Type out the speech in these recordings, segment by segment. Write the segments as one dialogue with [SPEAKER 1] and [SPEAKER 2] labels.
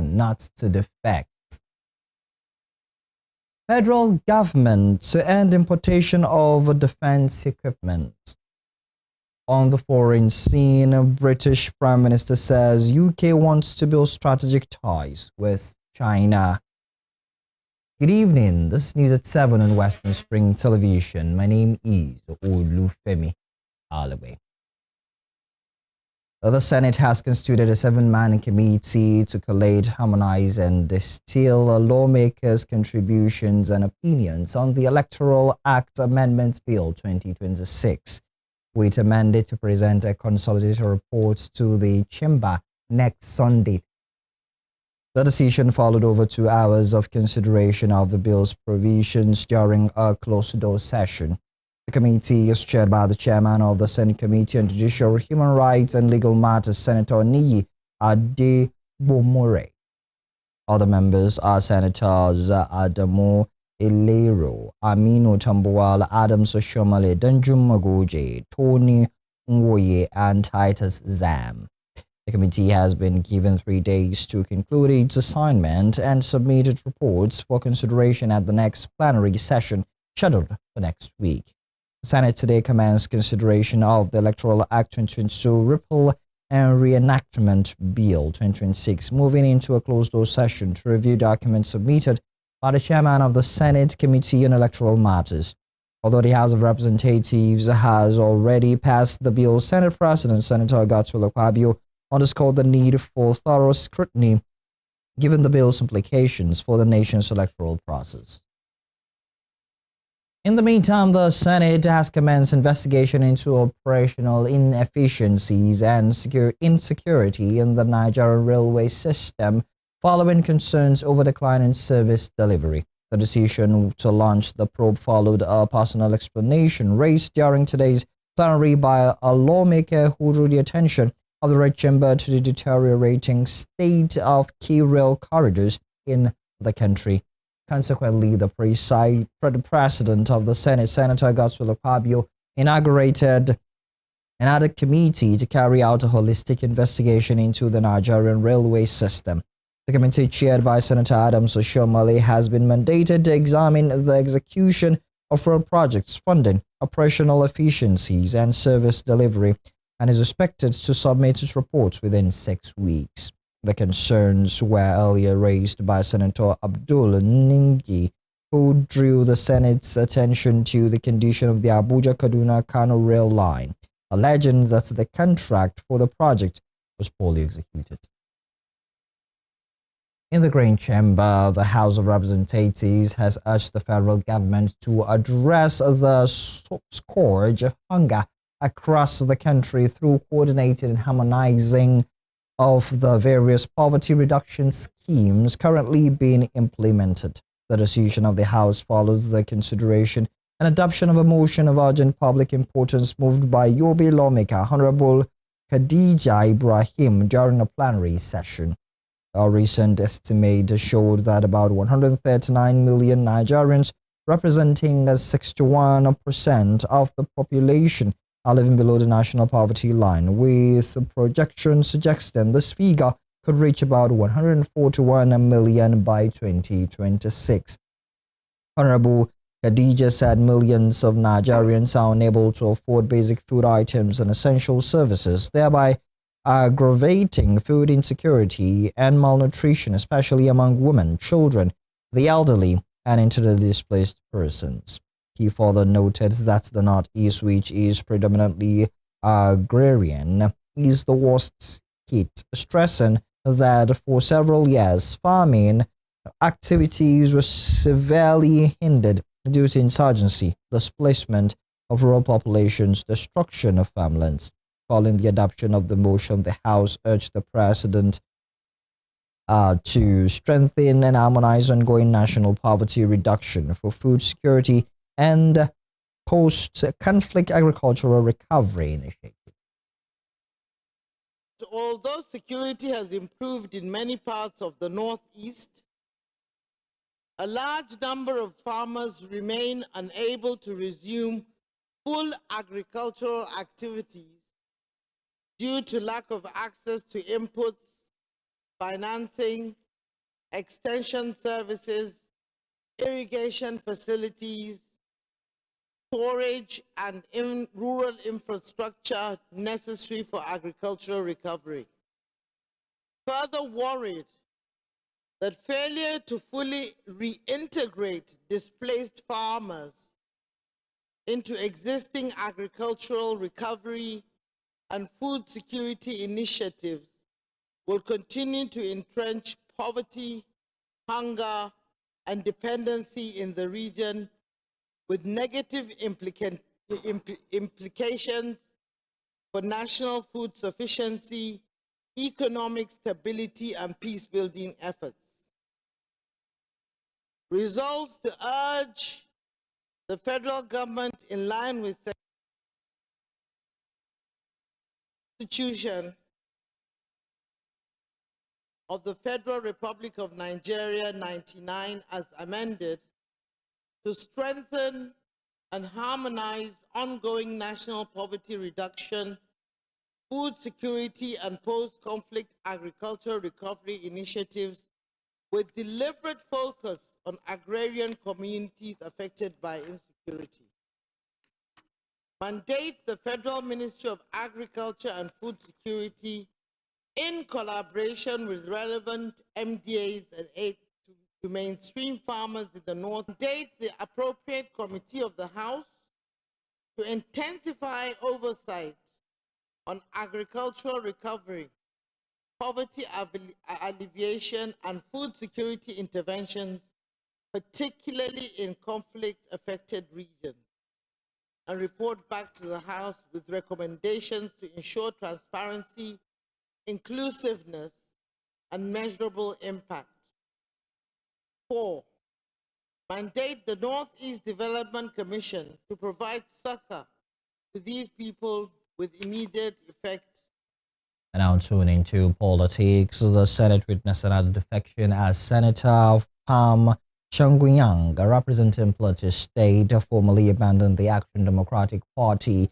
[SPEAKER 1] not to defect. Federal government to end importation of defense equipment. On the foreign scene, British Prime Minister says UK wants to build strategic ties with China. Good evening. This is News at 7 on Western Spring Television. My name is Olufemi Alaway. The Senate has constituted a 7-man committee to collate, harmonize, and distill lawmakers' contributions and opinions on the Electoral Act Amendment Bill 2026, with a mandate to present a consolidated report to the chamber next Sunday. The decision followed over 2 hours of consideration of the bill's provisions during a closed-door session. The committee is chaired by the chairman of the Senate Committee on Judicial, Human Rights and Legal Matters, Senator Niyi Adebomore. Other members are Senators Adamu Elero, Aminu Tambuwal, Adams Oshomale, Danjum Magoje, Tony Nwoye, and Titus Zam. The committee has been given 3 days to conclude its assignment and submit its reports for consideration at the next plenary session scheduled for next week. The Senate today commenced consideration of the Electoral Act 2022 Repeal and Reenactment Bill 2026, moving into a closed-door session to review documents submitted by the chairman of the Senate Committee on Electoral Matters. Although the House of Representatives has already passed the bill, Senate President Senator Godswill Akpabio underscored the need for thorough scrutiny given the bill's implications for the nation's electoral process. In the meantime, the Senate has commenced investigation into operational inefficiencies and insecurity in the Nigerian railway system following concerns over decline in service delivery. The decision to launch the probe followed a personal explanation raised during today's plenary by a lawmaker who drew the attention of the Red Chamber to the deteriorating state of key rail corridors in the country. Consequently, the president of the Senate, Senator Godswill Akpabio, inaugurated another committee to carry out a holistic investigation into the Nigerian railway system. The committee, chaired by Senator Adams Oshomale, has been mandated to examine the execution of rail projects, funding, operational efficiencies, and service delivery, and is expected to submit its reports within 6 weeks. The concerns were earlier raised by Senator Abdul Ningi, who drew the Senate's attention to the condition of the Abuja-Kaduna-Kano rail line, alleging that the contract for the project was poorly executed. In the Green Chamber, the House of Representatives has urged the federal government to address the scourge of hunger across the country through coordinated and harmonizing of the various poverty reduction schemes currently being implemented. The decision of the House follows the consideration and adoption of a motion of urgent public importance moved by Yobe lawmaker Honorable Khadija Ibrahim during a plenary session. A recent estimate showed that about 139 million Nigerians, representing 61% of the population, are living below the national poverty line, with projections suggesting this figure could reach about 141 million by 2026. Honorable Khadija said millions of Nigerians are unable to afford basic food items and essential services, thereby aggravating food insecurity and malnutrition, especially among women, children, the elderly, and internally displaced persons. He further noted that the Northeast, which is predominantly agrarian, is the worst hit, stressing that for several years, farming activities were severely hindered due to insurgency, displacement of rural populations, destruction of farmlands. Following the adoption of the motion, the House urged the President to strengthen and harmonize ongoing national poverty reduction for food security and post-conflict agricultural recovery initiative.
[SPEAKER 2] Although security has improved in many parts of the Northeast, a large number of farmers remain unable to resume full agricultural activities due to lack of access to inputs, financing, extension services, irrigation facilities, storage, and rural infrastructure necessary for agricultural recovery. Further worried that failure to fully reintegrate displaced farmers into existing agricultural recovery and food security initiatives will continue to entrench poverty, hunger, and dependency in the region, with negative implications for national food sufficiency, economic stability, and peace-building efforts. Resolves to urge the federal government, in line with the Constitution of the Federal Republic of Nigeria 99 as amended, to strengthen and harmonize ongoing national poverty reduction, food security, and post-conflict agricultural recovery initiatives with deliberate focus on agrarian communities affected by insecurity. Mandate the Federal Ministry of Agriculture and Food Security, in collaboration with relevant MDAs and aid to mainstream farmers in the North, mandate the appropriate committee of the House to intensify oversight on agricultural recovery, poverty alleviation, and food security interventions, particularly in conflict-affected regions, and report back to the House with recommendations to ensure transparency, inclusiveness, and measurable impact. 4, mandate the Northeast Development Commission to provide succor to these people with immediate effect.
[SPEAKER 1] And now tuning to politics, the Senate witnessed another defection as Senator Pam Changunyang, representing Plateau State, formally abandoned the Action Democratic Party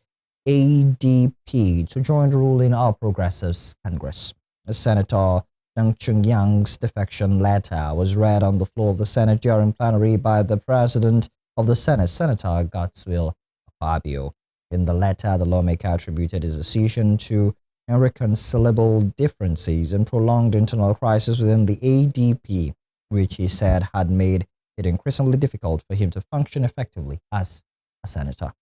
[SPEAKER 1] ADP to join the ruling All Progressives Congress. Senator Changunyang's defection letter was read on the floor of the Senate during plenary by the President of the Senate, Senator Godswill Fabio. In the letter, the lawmaker attributed his decision to irreconcilable differences and prolonged internal crisis within the ADP, which he said had made it increasingly difficult for him to function effectively as a senator.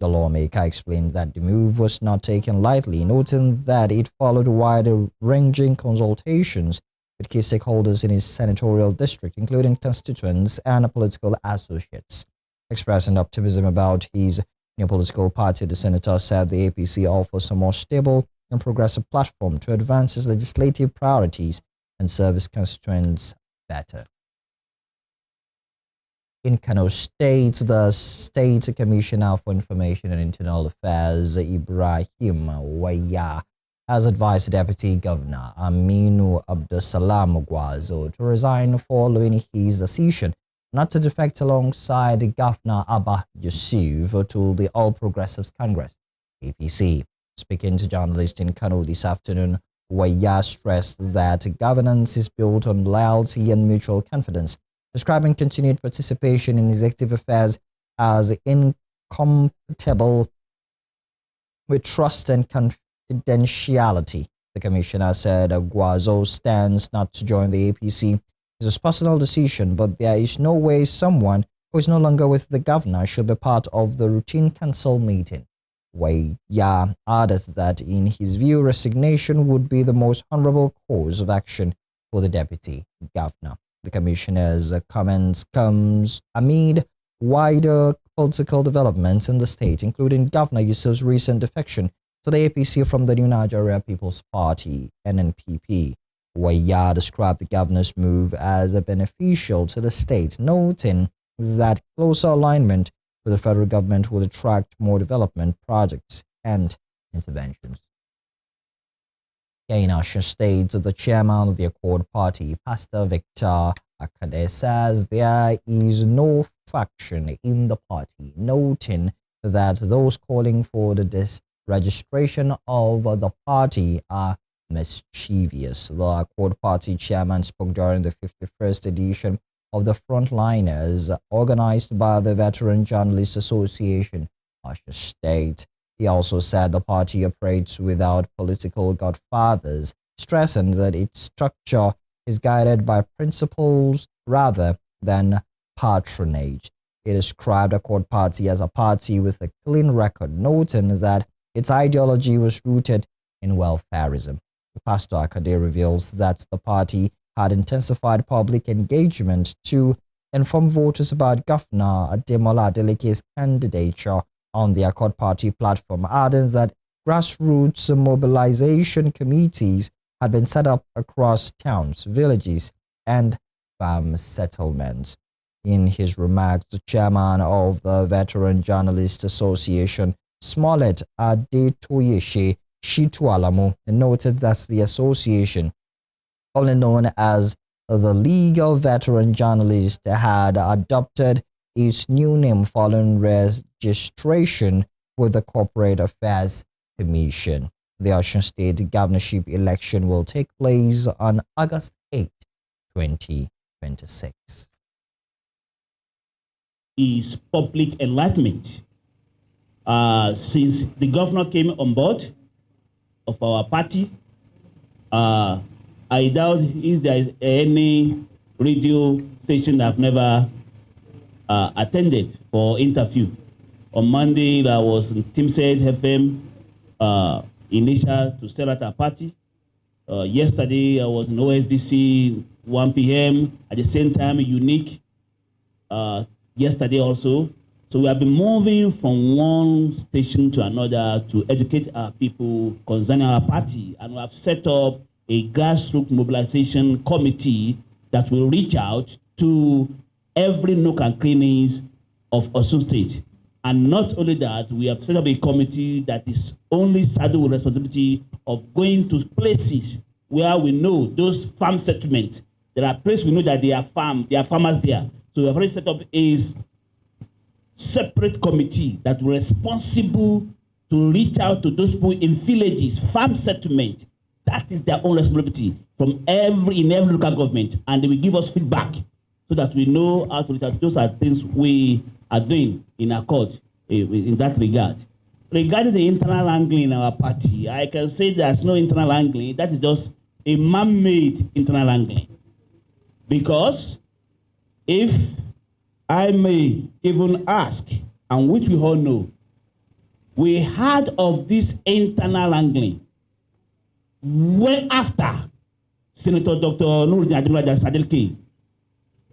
[SPEAKER 1] The lawmaker explained that the move was not taken lightly, noting that it followed wide-ranging consultations with key stakeholders in his senatorial district, including constituents and political associates. Expressing optimism about his new political party, the senator said the APC offers a more stable and progressive platform to advance his legislative priorities and serve his constituents better. In Kano State, the State Commissioner for Information and Internal Affairs, Ibrahim Waya, has advised Deputy Governor Aminu Abdusalam Gwazo to resign following his decision not to defect alongside Governor Abba Yusuf to the All Progressives Congress, APC. Speaking to journalists in Kano this afternoon, Waya stressed that governance is built on loyalty and mutual confidence, describing continued participation in executive affairs as incompatible with trust and confidentiality. The commissioner said Gwazo's stance not to join the APC is his personal decision, but there is no way someone who is no longer with the governor should be part of the routine council meeting. Waya added that in his view, resignation would be the most honorable course of action for the deputy governor. The commissioner's comments comes amid wider political developments in the state, including Governor Yusuf's recent defection to the APC from the New Nigeria People's Party, NNPP. Waya described the governor's move as beneficial to the state, noting that closer alignment with the federal government will attract more development projects and interventions. In Osun State, the chairman of the Accord Party, Pastor Victor Akande, says there is no faction in the party, noting that those calling for the disregistration of the party are mischievous. The Accord Party chairman spoke during the 51st edition of the Frontliners, organized by the Veteran Journalists Association, Osho State. He also said the party operates without political godfathers, stressing that its structure is guided by principles rather than patronage. He described Accord Party as a party with a clean record, noting that its ideology was rooted in welfarism. Pastor Akade reveals that the party had intensified public engagement to inform voters about Governor Ademola Adeleke's candidature on the Accord Party platform, adding that grassroots mobilization committees had been set up across towns, villages, and farm settlements. In his remarks, the chairman of the Veteran Journalists Association, Smollett Adetoyeshe Shitualamu, noted that the association, only known as the League of Veteran Journalists, had adopted its new name following registration with the Corporate Affairs Commission. The Osun State governorship election will take place on August 8, 2026.
[SPEAKER 3] Is public enlightenment. Since the governor came on board of our party, I doubt is there any radio station I've never attended for interview. On Monday, there was Timsaid FM initial to start our party. Yesterday, I was in OSBC 1 p.m. At the same time, Unique yesterday also. So we have been moving from one station to another to educate our people concerning our party. And we have set up a grassroots mobilization committee that will reach out to every nook and crannies of Osun State. And not only that, we have set up a committee that is only saddled with responsibility of going to places where we know those farm settlements. There are places we know that they are farmers there. So we have already set up a separate committee that is responsible to reach out to those people in villages, farm settlement. That is their own responsibility in every local government, and they will give us feedback so that we know how to reach out. Those are things we are doing in accord in that regard. Regarding the internal angling in our party, I can say there's no internal angling. That is just a man-made internal angling. Because if I may even ask, and which we all know, we heard of this internal angling when after Senator Dr. Nuruddin Ademola Adeleke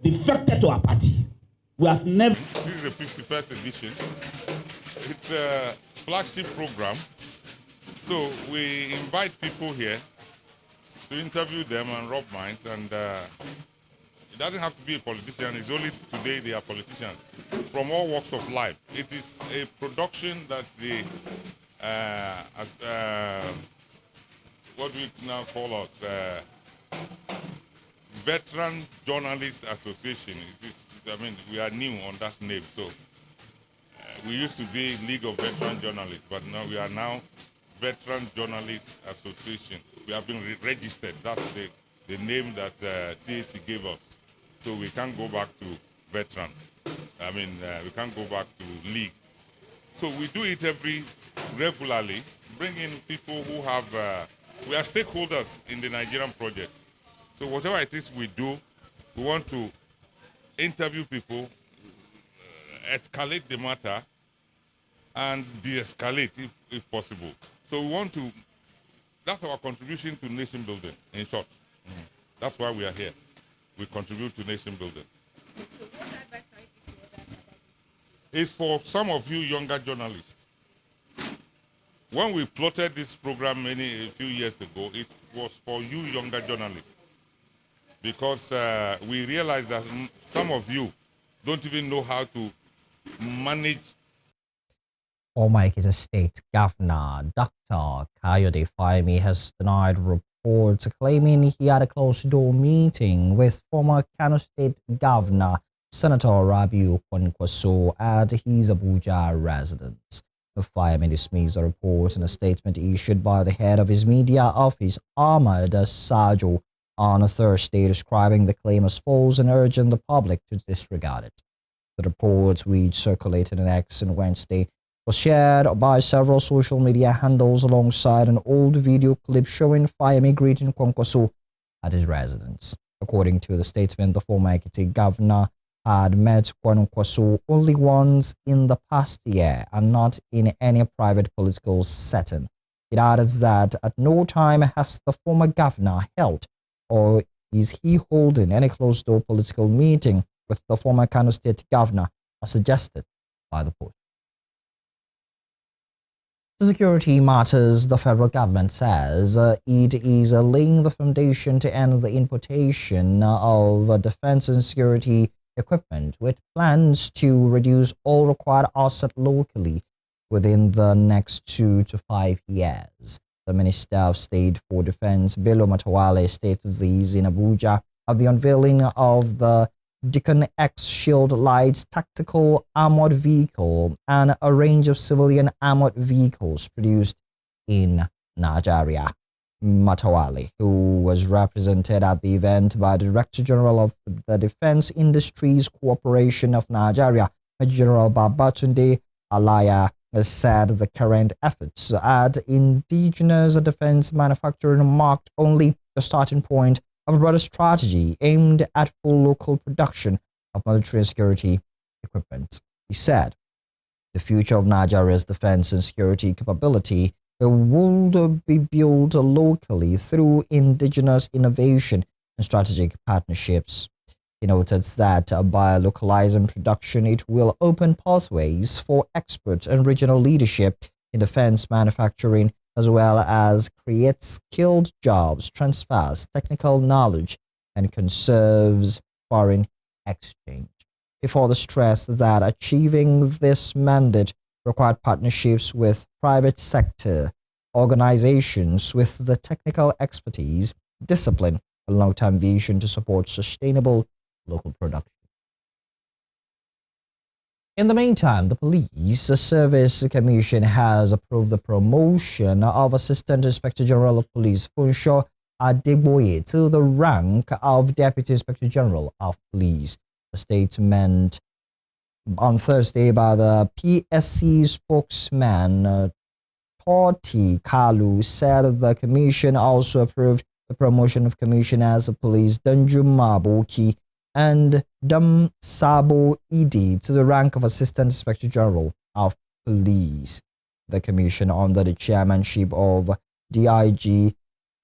[SPEAKER 3] defected to our party. We have never...
[SPEAKER 4] This is the 51st edition. It's a flagship program. So we invite people here to interview them and rub minds. And it doesn't have to be a politician. It's only today they are politicians from all walks of life. It is a production that the what we now call us Veteran Journalists Association. It is, I mean, we are new on that name. So we used to be League of Veteran Journalists, but now we are now Veteran Journalists Association. We have been registered. That's the name that CAC gave us. So we can't go back to veteran. I mean, we can't go back to league. So we do it regularly, bring in people who have, we are stakeholders in the Nigerian project. So whatever it is we do, we want to interview people, escalate the matter, and de-escalate if possible. So we want to, that's our contribution to nation building, in short. That's why we are here. We contribute to nation building.
[SPEAKER 5] So what advice can you give to others?
[SPEAKER 4] It's for some of you younger journalists. When we plotted this program a few years ago, it was for you younger journalists. Because we realized that some of you don't even know how to manage.
[SPEAKER 1] Lawmakers State Governor Dr. Kayode Fayemi has denied reports claiming he had a closed-door meeting with former Kano State Governor Senator Rabiu Kwankwaso at his Abuja residence. The fireman dismissed the report in a statement issued by the head of his media office, Ahmad Sajo, on Thursday, describing the claim as false and urging the public to disregard it. The report, which circulated on X on Wednesday, was shared by several social media handles alongside an old video clip showing fireman greeting Kwankwaso at his residence. According to the statement, the former Ekiti governor had met Kwankwaso only once in the past year and not in any private political setting. It added that at no time has the former governor held or is he holding any closed-door political meeting with the former Kano State governor, as suggested by the post. The security matters, the federal government says it is laying the foundation to end the importation of defense and security equipment with plans to reduce all required offset locally within the next 2 to 5 years. The Minister of State for Defense, Bello Matawale, stated this in Abuja at the unveiling of the Deacon X Shield Lights tactical armored vehicle and a range of civilian armored vehicles produced in Nigeria. Matawale, who was represented at the event by the Director General of the Defense Industries Corporation of Nigeria, Major General Babatunde Alaya, said the current efforts at indigenous defense manufacturing marked only the starting point of a broader strategy aimed at full local production of military and security equipment. He said, the future of Nigeria's defense and security capability will be built locally through indigenous innovation and strategic partnerships. He noted that by localizing production, it will open pathways for expert and regional leadership in defense manufacturing, as well as create skilled jobs, transfers technical knowledge, and conserves foreign exchange. He further stressed that achieving this mandate required partnerships with private sector organizations with the technical expertise, discipline, and long-term vision to support sustainable local production. In the meantime, the Police Service Commission has approved the promotion of Assistant Inspector General of Police Funsho Adegboye to the rank of Deputy Inspector General of Police. The statement on Thursday by the PSC spokesman Toti Kalu said the commission also approved the promotion of Commissioners of Police Danjum Mabuki and Dam Sabo Idi to the rank of Assistant Inspector General of Police. The commission, under the chairmanship of DIG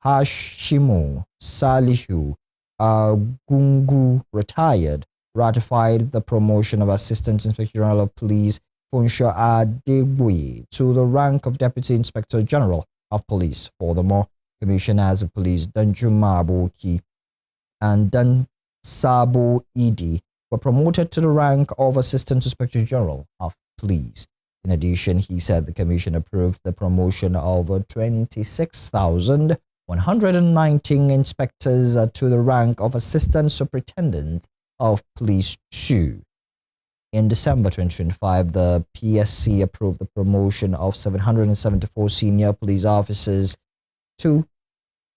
[SPEAKER 1] Hashimu Salihu Gungu, retired, ratified the promotion of Assistant Inspector General of Police Funsho Adegboye to the rank of Deputy Inspector General of Police. Furthermore, Commissioners of Police Danjum Mabuki and Dan Sabo Idi were promoted to the rank of Assistant Inspector General of Police. In addition, he said the commission approved the promotion of 26,119 inspectors to the rank of Assistant Superintendent of Police 2. In December 2025, the PSC approved the promotion of 774 senior police officers to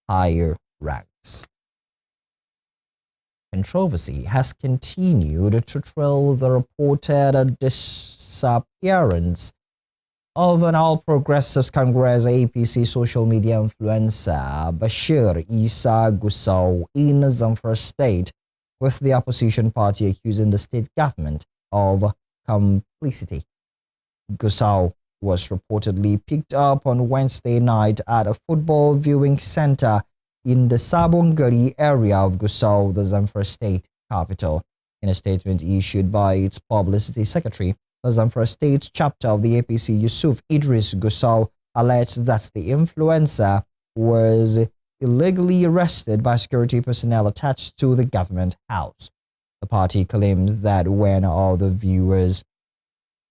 [SPEAKER 1] higher ranks. Controversy has continued to trail the reported disappearance of an All Progressives Congress APC social media influencer Bashir Isa Gusau in Zamfara State, with the opposition party accusing the state government of complicity. Gusau was reportedly picked up on Wednesday night at a football viewing center in the Sabongari area of Gusau, the Zamfara state capital. In a statement issued by its publicity secretary, the Zamfara state chapter of the APC, Yusuf Idris Gusau, alleged that the influencer was illegally arrested by security personnel attached to the government house. The party claimed that when all the viewers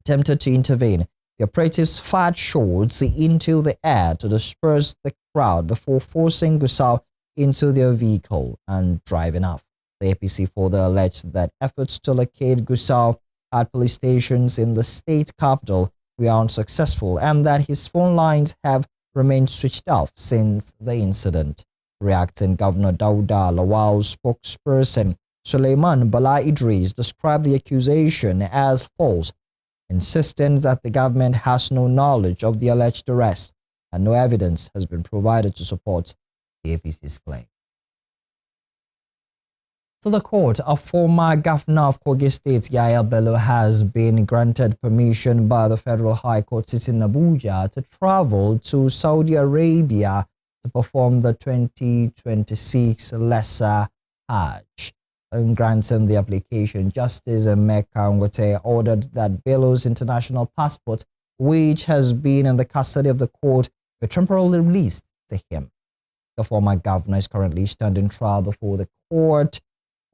[SPEAKER 1] attempted to intervene, the operatives fired shots into the air to disperse the crowd before forcing Gusau into their vehicle and driving off. The APC further alleged that efforts to locate Gusau at police stations in the state capital we are unsuccessful and that his phone lines have remained switched off since the incident. Reacting, Governor Dauda Lawal's spokesperson Suleiman Bala Idris described the accusation as false, insisting that the government has no knowledge of the alleged arrest and no evidence has been provided to support the APC's claim. To the court, a former governor of Kogi State, Yahya Bello, has been granted permission by the Federal High Court sitting in Abuja to travel to Saudi Arabia to perform the 2026 Lesser Hajj. In granting the application, Justice Emeka Ngote ordered that Bello's international passport, which has been in the custody of the court, be temporarily released to him. The former governor is currently standing trial before the court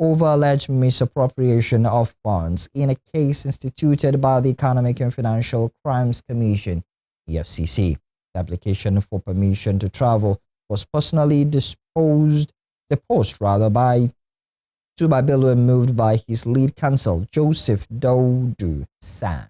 [SPEAKER 1] over alleged misappropriation of funds in a case instituted by the Economic and Financial Crimes Commission, EFCC. The application for permission to travel was personally deposed by Bello and moved by his lead counsel, Joseph Daudu San.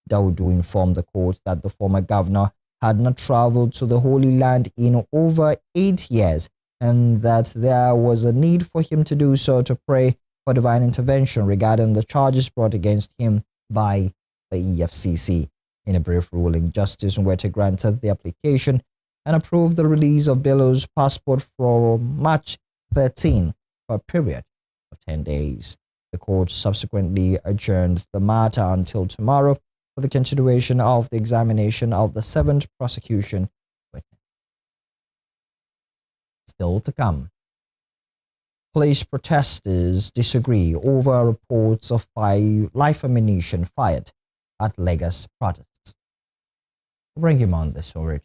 [SPEAKER 1] Daudu informed the court that the former governor had not traveled to the Holy Land in over 8 years and that there was a need for him to do so to pray for divine intervention regarding the charges brought against him by the EFCC. In a brief ruling, Justice Nwete granted the application and approved the release of Bello's passport for March 13 for a period of 10 days. The court subsequently adjourned the matter until tomorrow for the continuation of the examination of the 7th prosecution witness. Still to come. Police protesters disagree over reports of live ammunition fired at Lagos protests. We'll bring him on this story.